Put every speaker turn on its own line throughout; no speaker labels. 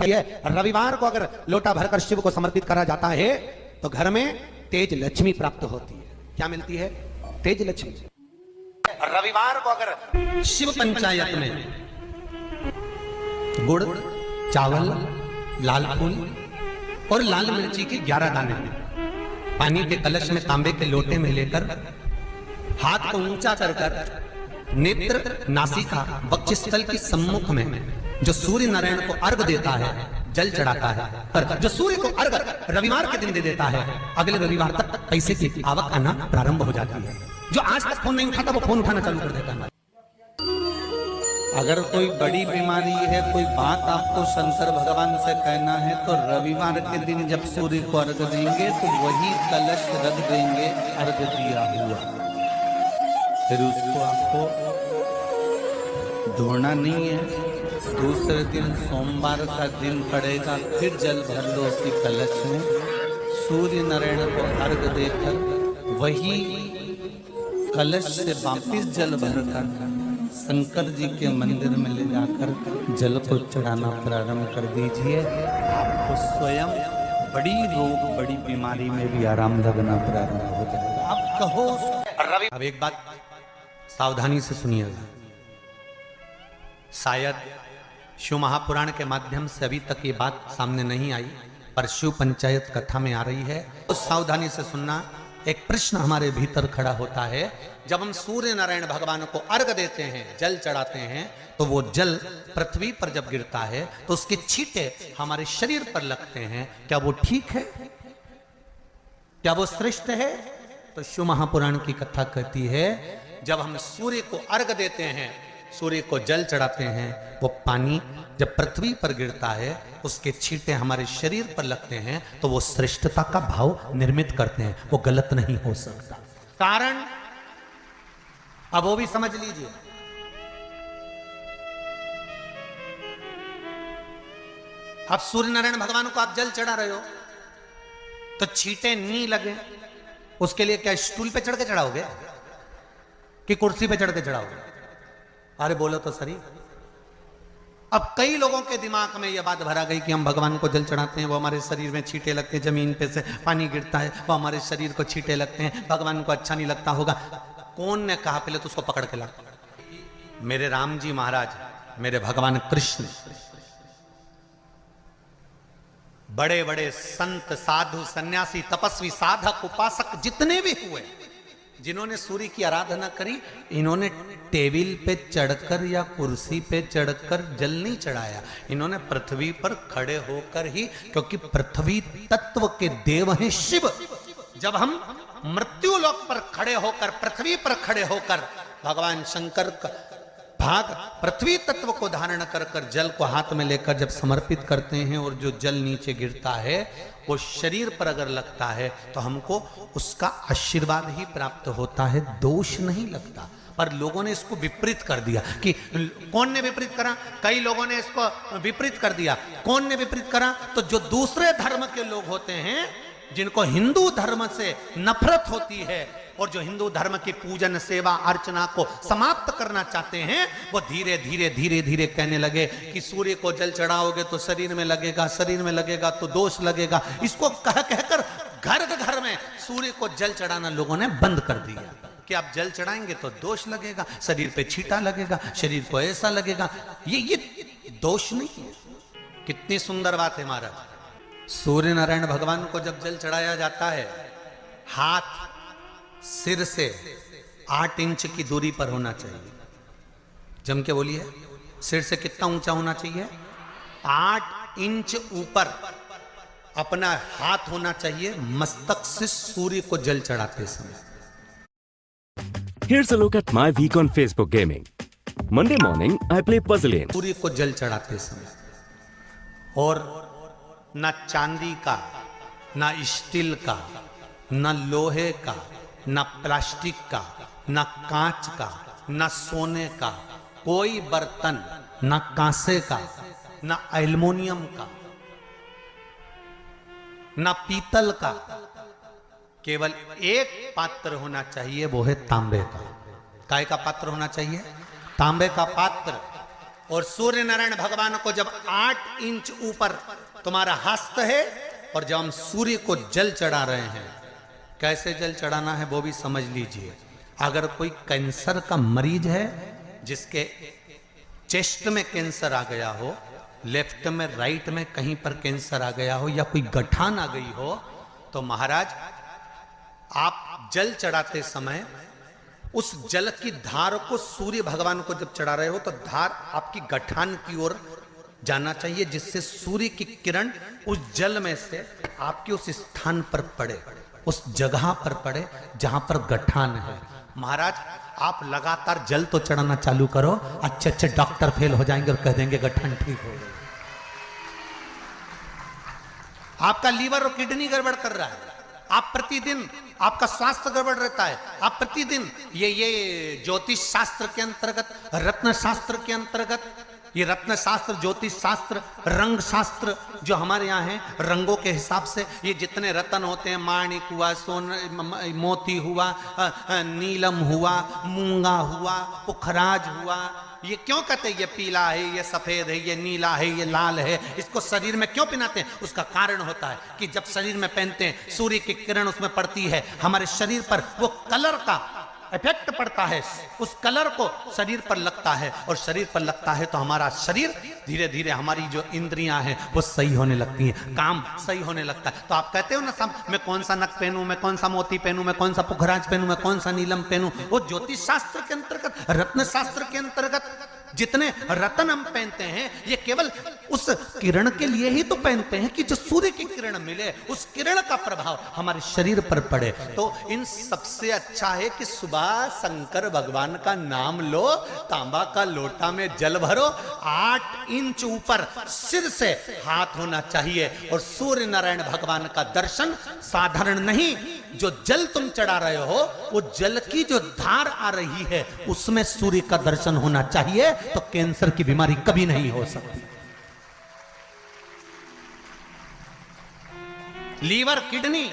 रविवार को अगर लोटा भरकर शिव को समर्पित करा जाता है तो घर में तेज लक्ष्मी प्राप्त होती है। क्या मिलती है? तेज लक्ष्मी। रविवार को अगर शिव पंचायत में गुड़, चावल, लाल फूल और लाल मिर्ची के 11 दाने पानी के कलश में तांबे के लोटे में लेकर हाथ को ऊंचा कर नेत्र, नासिका, वक्षस्थल के सम्मुख में जो सूर्य नारायण को अर्घ देता है, जल चढ़ाता है, पर जो सूर्य को अर्घ रविवार के दिन दे देता है, अगले रविवार तक पैसे की आवक आना प्रारंभ हो जाती है। जो आज तक फोन नहीं उठाता वो फोन उठाना चालू कर देता है।
अगर कोई बड़ी बीमारी है, कोई बात आपको शंकर भगवान से कहना है, तो रविवार के दिन जब सूर्य को अर्घ देंगे तो वही कलश रख देंगे अर्घ दिया हुआ, फिर उसको आपको धोना नहीं है। दूसरे दिन सोमवार का दिन पड़ेगा, फिर जल भर लो उसी कलश में, सूर्य नारायण को अर्घ देकर वही कलश से वापिस जल भरकर शंकर जी के मंदिर में ले जाकर जल को चढ़ाना प्रारंभ कर दीजिए। आपको स्वयं बड़ी रोग, बड़ी बीमारी में भी आराम लगना प्रारंभ हो जाएगा। आप कहो।
अब एक बात सावधानी से सुनिएगा, शायद शिव महापुराण के माध्यम से अभी तक ये बात सामने नहीं आई, पर शिव पंचायत कथा में आ रही है। तो सावधानी से सुनना। एक प्रश्न हमारे भीतर खड़ा होता है, जब हम सूर्य नारायण भगवान को अर्घ देते हैं, जल चढ़ाते हैं, तो वो जल पृथ्वी पर जब गिरता है तो उसके छींटे हमारे शरीर पर लगते हैं। क्या वो ठीक है? क्या वो श्रेष्ठ है? तो शिव महापुराण की कथा कहती है, जब हम सूर्य को अर्घ देते हैं, सूर्य को जल चढ़ाते हैं, वो पानी जब पृथ्वी पर गिरता है, उसके छींटे हमारे शरीर पर लगते हैं, तो वो श्रेष्ठता का भाव निर्मित करते हैं। वो गलत नहीं हो सकता। कारण अब वो भी समझ लीजिए। अब सूर्य नारायण भगवान को आप जल चढ़ा रहे हो तो छींटे नहीं लगे, उसके लिए क्या स्टूल पे चढ़ के चढ़ाओगे कि कुर्सी पे चढ़ के चढ़ाओगे? अरे बोलो तो सही। अब कई लोगों के दिमाग में यह बात भरा गई कि हम भगवान को जल चढ़ाते हैं, वो हमारे शरीर में छींटे लगते हैं, जमीन पे से पानी गिरता है, वो हमारे शरीर को छींटे लगते हैं, भगवान को अच्छा नहीं लगता होगा। कौन ने कहा? पहले तो उसको पकड़ के ला। मेरे राम जी महाराज, मेरे भगवान कृष्ण, बड़े बड़े संत, साधु, सन्यासी, तपस्वी, साधक, उपासक जितने भी हुए, जिन्होंने सूर्य की आराधना करी, इन्होंने टेबल पे चढ़कर या कुर्सी पे चढ़कर जल नहीं चढ़ाया। इन्होंने पृथ्वी पर खड़े होकर ही, क्योंकि पृथ्वी तत्व के देव हैं शिव। जब हम मृत्यु लोक पर खड़े होकर, पृथ्वी पर खड़े होकर भगवान शंकर का भाग पृथ्वी तत्व को धारण कर कर जल को हाथ में लेकर जब समर्पित करते हैं, और जो जल नीचे गिरता है वो शरीर पर अगर लगता है तो हमको उसका आशीर्वाद ही प्राप्त होता है, दोष नहीं लगता। पर लोगों ने इसको विपरीत कर दिया। कि कौन ने विपरीत करा? कई लोगों ने इसको विपरीत कर दिया। कौन ने विपरीत करा? तो जो दूसरे धर्म के लोग होते हैं, जिनको हिंदू धर्म से नफरत होती है और जो हिंदू धर्म की पूजन, सेवा, अर्चना को समाप्त करना चाहते हैं, वो धीरे धीरे धीरे धीरे कहने लगे कि सूर्य को जल चढ़ाओगे तो शरीर में लगेगा, शरीर में लगेगा तो दोष लगेगा। इसको कह कहकर घर घर में सूर्य को जल चढ़ाना लोगों ने बंद कर दिया कि आप जल चढ़ाएंगे तो दोष लगेगा, शरीर पे छींटा लगेगा, शरीर को ऐसा लगेगा। ये दोष नहीं है। कितनी सुंदर बात है महाराज। सूर्य नारायण भगवान को जब जल चढ़ाया जाता है, हाथ सिर से 8 इंच की दूरी पर होना चाहिए। जम के बोलिए, सिर से कितना ऊंचा होना चाहिए? 8 इंच ऊपर अपना हाथ होना चाहिए मस्तक से सूर्य को जल चढ़ाते समय।
Here's a look at my week on Facebook Gaming. Monday morning, I play Puzzle Games.
सूर्य को जल चढ़ाते समय, और न चांदी का, न स्टील का, न लोहे का, न प्लास्टिक का, न कांच का, न सोने का कोई बर्तन, न कांसे का, न एल्युमिनियम का, न पीतल का, केवल एक पात्र होना चाहिए, वो है तांबे का। काय का पात्र होना चाहिए? तांबे का पात्र। और सूर्य नारायण भगवान को जब 8 इंच ऊपर तुम्हारा हस्त है, और जब हम सूर्य को जल चढ़ा रहे हैं, कैसे जल चढ़ाना है वो भी समझ लीजिए। अगर कोई कैंसर का मरीज है, जिसके चेस्ट में कैंसर आ गया हो, लेफ्ट में राइट में कहीं पर कैंसर आ गया हो, या कोई गठान आ गई हो, तो महाराज आप जल चढ़ाते समय उस जल की धार को सूर्य भगवान को जब चढ़ा रहे हो तो धार आपकी गठान की ओर जाना चाहिए, जिससे सूर्य की किरण उस जल में से आपके उस स्थान पर पड़े, उस जगह पर पड़े जहां पर गठान है। महाराज आप लगातार जल तो चढ़ाना चालू करो, अच्छे अच्छे डॉक्टर फेल हो जाएंगे और कह देंगे गठान ठीक हो गई। आपका लीवर और किडनी गड़बड़ कर रहा है, आप प्रतिदिन आपका स्वास्थ्य गड़बड़ रहता है, आप प्रतिदिन ये ज्योतिष शास्त्र के अंतर्गत, रत्न शास्त्र के अंतर्गत, ये रत्न शास्त्र, ज्योतिष शास्त्र, रंग शास्त्र जो हमारे यहाँ है, रंगों के हिसाब से ये जितने रत्न होते हैं, माणिक हुआ, मोती हुआ, नीलम हुआ, मूंगा हुआ, पुखराज हुआ, ये क्यों कहते हैं ये पीला है, ये सफेद है, ये नीला है, ये लाल है, इसको शरीर में क्यों पहनाते हैं? उसका कारण होता है कि जब शरीर में पहनते हैं सूर्य की किरण उसमें पड़ती है, हमारे शरीर पर वो कलर का इफेक्ट पड़ता है, उस कलर को शरीर पर लगता है, और शरीर पर लगता है तो हमारा शरीर धीरे धीरे, हमारी जो इंद्रियां हैं वो सही होने लगती हैं, काम सही होने लगता है। तो आप कहते हो ना साहब, मैं कौन सा नक पहनूं, मैं कौन सा मोती पहनूं, मैं कौन सा पुखराज पहनूं, मैं कौन सा नीलम पहनूं, वो ज्योतिष शास्त्र के अंतर्गत, रत्न शास्त्र के अंतर्गत जितने रत्न हम पहनते हैं, ये केवल उस किरण के लिए ही तो पहनते हैं कि जो सूर्य की किरण मिले, उस किरण का प्रभाव हमारे शरीर पर पड़े। तो इन सबसे अच्छा है कि सुबह शंकर भगवान का नाम लो, तांबा का लोटा में जल भरो, 8 इंच ऊपर सिर से हाथ होना चाहिए, और सूर्य नारायण भगवान का दर्शन साधारण नहीं, जो जल तुम चढ़ा रहे हो, वो जल की जो धार आ रही है उसमें सूर्य का दर्शन होना चाहिए, तो कैंसर की बीमारी कभी नहीं हो सकती। लीवर, किडनी,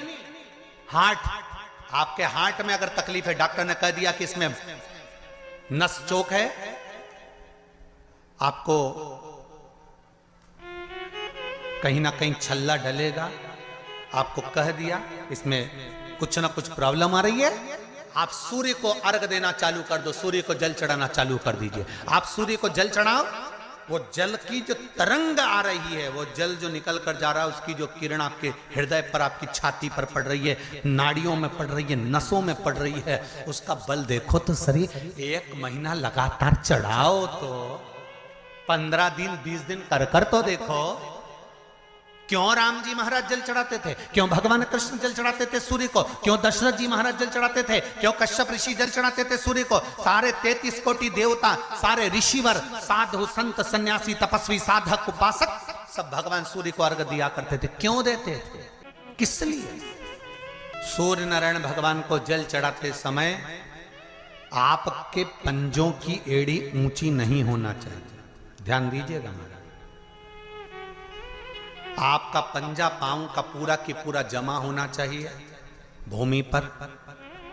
हार्ट, आपके हार्ट में अगर तकलीफ है, डॉक्टर ने कह दिया कि इसमें नस चोक है, आपको कहीं ना कहीं छल्ला डलेगा, आपको कह दिया इसमें कुछ ना कुछ प्रॉब्लम आ रही है, आप सूर्य को अर्घ देना चालू कर दो, सूर्य को जल चढ़ाना चालू कर दीजिए। आप सूर्य को जल चढ़ाओ, वो जल की जो तरंग आ रही है, वो जल जो निकल कर जा रहा है, उसकी जो किरण आपके हृदय पर, आपकी छाती पर पड़ रही है, नाड़ियों में पड़ रही है, नसों में पड़ रही है, उसका बल देखो तो सही। 1 महीना लगातार चढ़ाओ तो 15 दिन 20 दिन कर तो देखो। क्यों राम जी महाराज जल चढ़ाते थे, क्यों भगवान कृष्ण जल चढ़ाते थे सूर्य को, क्यों दशरथ जी महाराज जल चढ़ाते थे, क्यों कश्यप ऋषि जल चढ़ाते थे सूर्य को, सारे 33 कोटि देवता, सारे ऋषिवर, साधु संत सन्यासी तपस्वी साधक उपासक सब भगवान सूर्य को अर्घ दिया करते थे। क्यों देते थे, किस लिए? सूर्य नारायण भगवान को जल चढ़ाते समय आपके पंजों की एड़ी ऊंची नहीं होना चाहिए, ध्यान दीजिएगा महाराज। आपका पंजा पांव का पूरा की पूरा जमा होना चाहिए भूमि पर।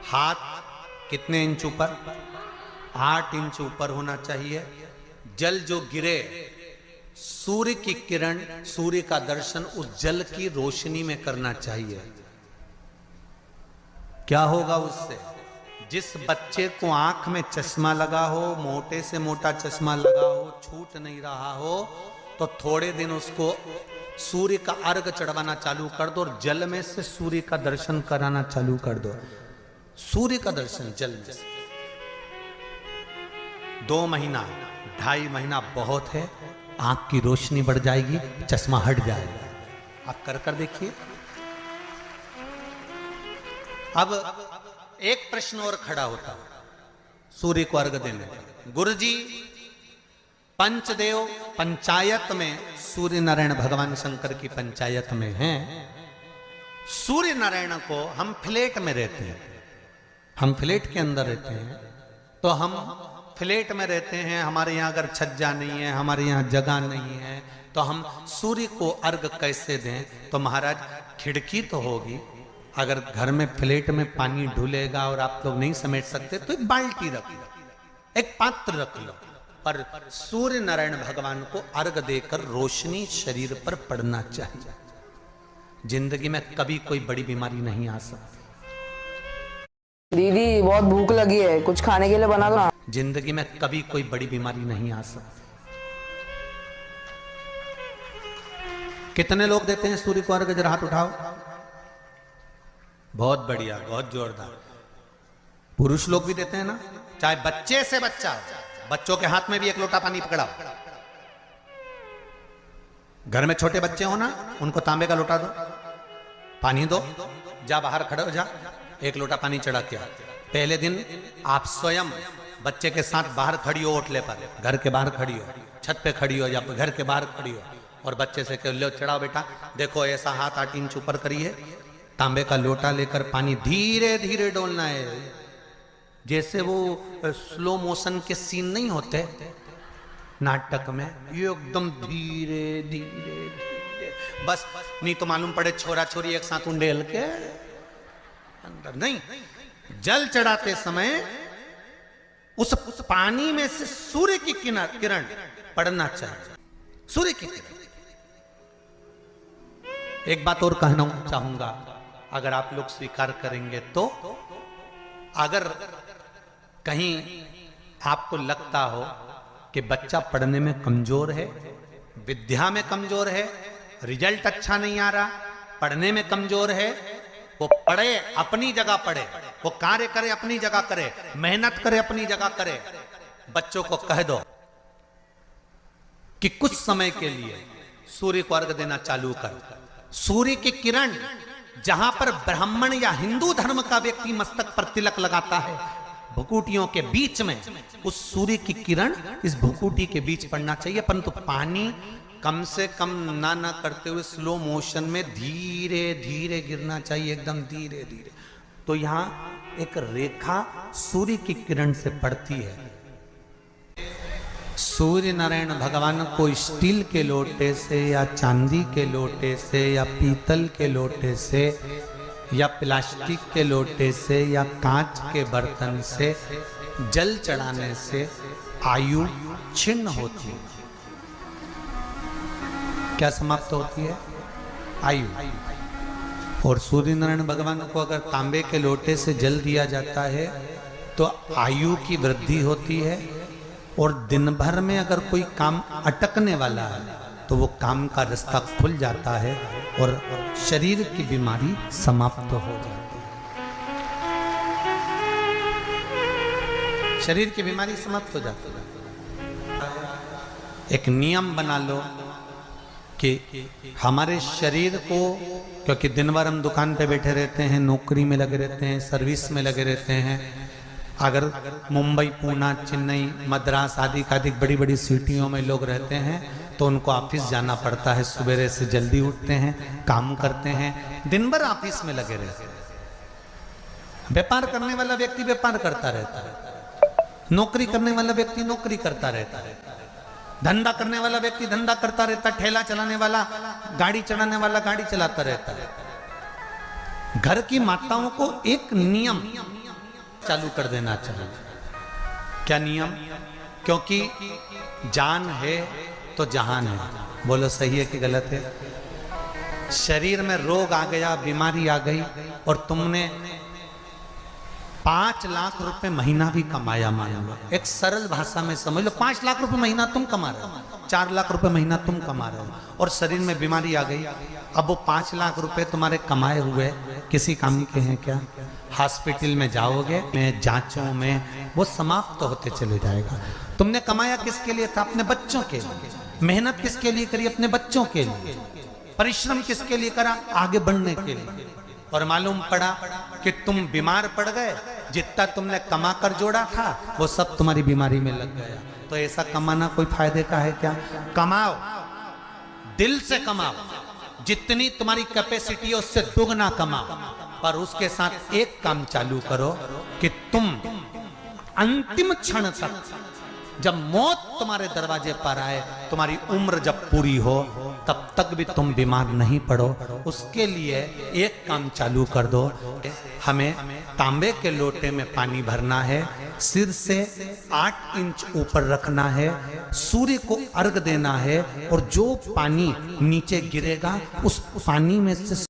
हाथ कितने इंच ऊपर? 8 इंच ऊपर होना चाहिए। जल जो गिरे, सूर्य की किरण, सूर्य का दर्शन उस जल की रोशनी में करना चाहिए। क्या होगा उससे? जिस बच्चे को आंख में चश्मा लगा हो, मोटे से मोटा चश्मा लगा हो, छूट नहीं रहा हो, तो थोड़े दिन उसको सूर्य का अर्घ चढ़वाना चालू कर दो, और जल में से सूर्य का दर्शन कराना चालू कर दो। सूर्य का दर्शन जल में से 2 महीना 2.5 महीना बहुत है, आंख की रोशनी बढ़ जाएगी, चश्मा हट जाएगा। आप कर देखिए। अब एक प्रश्न और खड़ा होता है सूर्य को अर्घ देने का। गुरुजी, पंचदेव पंचायत में सूर्य नारायण भगवान शंकर की पंचायत में हैं, सूर्य नारायण को हम फ्लैट में रहते हैं, हम फ्लैट के अंदर रहते हैं, तो हम फ्लैट में रहते हैं, हमारे यहाँ अगर छज्जा नहीं है, हमारे यहाँ जगह नहीं है, तो हम सूर्य को अर्घ कैसे दें? तो महाराज खिड़की तो होगी, अगर घर में फ्लैट में पानी ढुलेगा और आप लोग नहीं समेट सकते तो एक बाल्टी रख लो, एक पात्र रख लो, पर सूर्य नारायण भगवान को अर्घ देकर रोशनी शरीर पर पड़ना चाहिए। जिंदगी में कभी कोई बड़ी बीमारी नहीं आ सकती।
दीदी बहुत भूख लगी है, कुछ खाने के लिए बना दो ना।
जिंदगी में कभी कोई बड़ी बीमारी नहीं आ सकती। कितने लोग देते हैं सूर्य को अर्घ? जरा हाथ उठाओ। बहुत बढ़िया, बहुत जोरदार। पुरुष लोग भी देते हैं ना, चाहे बच्चे से बच्चा, बच्चों के हाथ में भी एक लोटा पानी पकड़ाओ। घर में छोटे बच्चे हो ना, उनको तांबे का लोटा दो, पानी दो, जा बाहर खड़े हो जा, एक लोटा पानी चढ़ा के आ। पहले दिन आप स्वयं बच्चे के साथ बाहर खड़ी हो, ओटले पर, घर के बाहर खड़ी हो, छत पे खड़ी हो या घर के बाहर खड़ी हो, और बच्चे से कहो, लो चढ़ाओ बेटा, देखो ऐसा हाथ 8 इंच ऊपर करिए, तांबे का लोटा लेकर पानी धीरे धीरे डोलना है। जैसे वो स्लो मोशन के सीन नहीं होते नाटक में, ये एकदम धीरे धीरे धीरे, बस नहीं तो मालूम पड़े छोरा छोरी एक साथ उंडेल के अंदर। नहीं, जल चढ़ाते समय उस पानी में से सूर्य की किरण पड़ना चाहिए, सूर्य की किरण। एक बात और कहना चाहूंगा, अगर आप लोग स्वीकार करेंगे तो, अगर कहीं आपको लगता हो कि बच्चा पढ़ने में कमजोर है, विद्या में कमजोर है, रिजल्ट अच्छा नहीं आ रहा, पढ़ने में कमजोर है, वो पढ़े, अपनी जगह पढ़े, वो कार्य करे, अपनी जगह करे, मेहनत करे, अपनी जगह करे। बच्चों को कह दो कि कुछ समय के लिए सूर्य को अर्घ देना चालू कर। सूर्य की किरण जहां पर ब्राह्मण या हिंदू धर्म का व्यक्ति मस्तक पर तिलक लगाता है, भुकुटियों के बीच में उस सूर्य की किरण इस भुकुटी के बीच पड़ना चाहिए, परंतु पानी कम से कम ना करते हुए स्लो मोशन में धीरे धीरे गिरना चाहिए, एकदम धीरे धीरे। तो यहां एक रेखा सूर्य की किरण से पड़ती है। सूर्य नारायण भगवान को स्टील के लोटे से या चांदी के लोटे से या पीतल के लोटे से या प्लास्टिक के लोटे से या कांच के बर्तन से जल चढ़ाने से आयु छिन्न होती है। क्या समाप्त होती है? आयु। और सूर्य नारायण भगवान को अगर तांबे के लोटे से जल दिया जाता है तो आयु की वृद्धि होती है, और दिन भर में अगर कोई काम अटकने वाला है तो वो काम का रास्ता खुल जाता है और शरीर की बीमारी समाप्त हो जाती है। शरीर की बीमारी समाप्त हो जाती है। एक नियम बना लो कि हमारे शरीर को, क्योंकि दिन भर हम दुकान पे बैठे रहते हैं, नौकरी में लगे रहते हैं, सर्विस में लगे रहते हैं, अगर मुंबई, पूना, चेन्नई, मद्रास आदि अधिक बड़ी बड़ी सिटियों में लोग रहते हैं तो उनको ऑफिस जाना पड़ता है। सवेरे से जल्दी उठते हैं, काम करते हैं, दिन भर ऑफिस में लगे रहते हैं। व्यापार करने वाला व्यक्ति व्यापार करता रहता है, नौकरी करने वाला व्यक्ति नौकरी करता रहता है, धंधा करने वाला व्यक्ति धंधा करता रहता है, ठेला चलाने वाला, गाड़ी चलाने वाला गाड़ी चलाता रहता है। घर की माताओं को एक नियम चालू कर देना चाहिए। क्या नियम? क्योंकि जान है तो जहान है। बोलो सही है कि गलत है? शरीर में रोग आ गया, बीमारी आ गई, और तुमने 5 लाख रुपए महीना भी कमाया, मान लो, एक सरल भाषा में समझ लो, 5 लाख रुपए महीना तुम कमा रहे हो, 4 लाख रुपए महीना तुम कमा रहे हो, और शरीर में बीमारी आ गई। अब वो 5 लाख रुपए तुम्हारे कमाए हुए किसी काम के हैं क्या? हॉस्पिटल में जाओगे, में जांचों में वो समाप्त होते चले जाएगा। तुमने कमाया किसके लिए था? अपने बच्चों के लिए। मेहनत किसके लिए करी? अपने बच्चों के लिए। परिश्रम किसके लिए करा? आगे बढ़ने के लिए। और मालूम पड़ा कि तुम बीमार पड़ गए, जितना तुमने कमा कर जोड़ा था वो सब तुम्हारी बीमारी में लग गया। तो ऐसा कमाना कोई फायदे का है क्या? कमाओ, दिल से कमाओ, जितनी तुम्हारी कैपेसिटी है उससे दुगना कमाओ, पर उसके साथ एक काम चालू करो कि तुम अंतिम क्षण तक, जब मौत तुम्हारे दरवाजे पर आए, तुम्हारी उम्र जब पूरी हो, तब तक भी तुम बीमार नहीं पड़ो। उसके लिए एक काम चालू कर दो, हमें तांबे के लोटे में पानी भरना है सिर से 8 इंच ऊपर रखना है, सूर्य को अर्घ देना है और जो पानी नीचे गिरेगा उस पानी में से